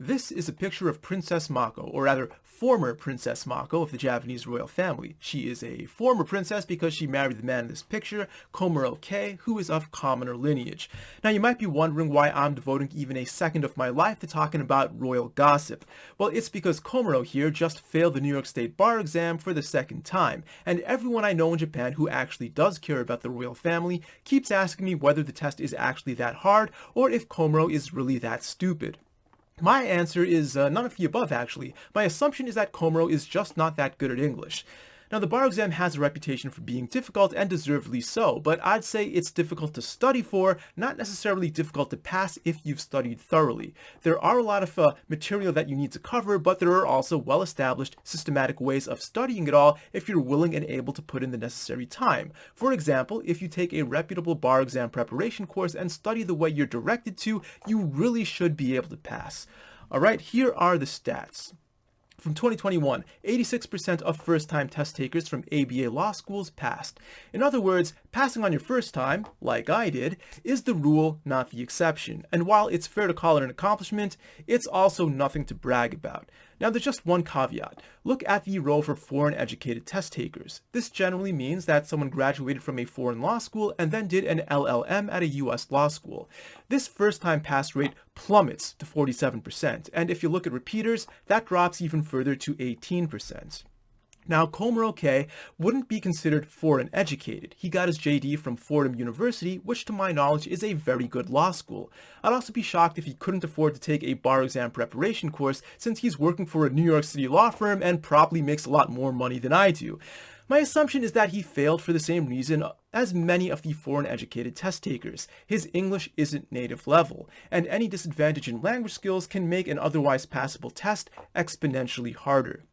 This is a picture of Princess Mako, or rather, former Princess Mako of the Japanese royal family. She is a former princess because she married the man in this picture, Komuro Kei, who is of commoner lineage. Now you might be wondering why I'm devoting even a second of my life to talking about royal gossip. Well, it's because Komuro here just failed the New York State bar exam for the second time, and everyone I know in Japan who actually does care about the royal family keeps asking me whether the test is actually that hard or if Komuro is really that stupid. My answer is none of the above, actually. My assumption is that Komuro is just not that good at English. Now, the bar exam has a reputation for being difficult, and deservedly so, but I'd say it's difficult to study for, not necessarily difficult to pass if you've studied thoroughly. There are a lot of material that you need to cover, but there are also well-established, systematic ways of studying it all if you're willing and able to put in the necessary time. For example, if you take a reputable bar exam preparation course and study the way you're directed to, you really should be able to pass. Alright, here are the stats. From 2021, 86% of first-time test takers from ABA law schools passed. In other words, passing on your first time, like I did, is the rule, not the exception. And while it's fair to call it an accomplishment, it's also nothing to brag about. Now, there's just one caveat. Look at the row for foreign-educated test takers. This generally means that someone graduated from a foreign law school and then did an LLM at a US law school. This first-time pass rate plummets to 47%, and if you look at repeaters, that drops even further to 18%. Now, Komuro Kei wouldn't be considered foreign educated. He got his JD from Fordham University, which to my knowledge is a very good law school. I'd also be shocked if he couldn't afford to take a bar exam preparation course since he's working for a New York City law firm and probably makes a lot more money than I do. My assumption is that he failed for the same reason as many of the foreign educated test takers. His English isn't native level, and any disadvantage in language skills can make an otherwise passable test exponentially harder.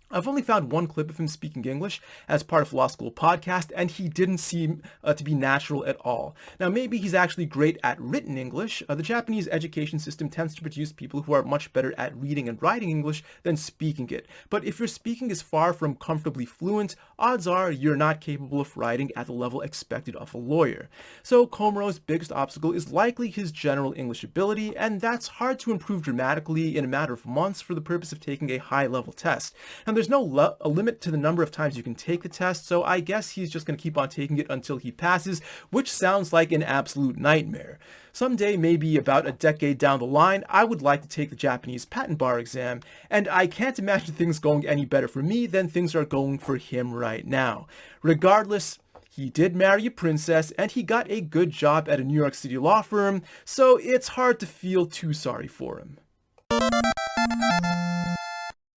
I've only found one clip of him speaking English as part of Law School Podcast, and he didn't seem to be natural at all. Now, maybe he's actually great at written English. The Japanese education system tends to produce people who are much better at reading and writing English than speaking it. But if your speaking is far from comfortably fluent, odds are you're not capable of writing at the level expected of a lawyer. So Komuro's biggest obstacle is likely his general English ability, and that's hard to improve dramatically in a matter of months for the purpose of taking a high-level test. And there's no limit to the number of times you can take the test, so I guess he's just going to keep on taking it until he passes, which sounds like an absolute nightmare. Someday, maybe about a decade down the line, I would like to take the Japanese patent bar exam, and I can't imagine things going any better for me than things are going for him right now. Regardless, he did marry a princess, and he got a good job at a New York City law firm, so it's hard to feel too sorry for him.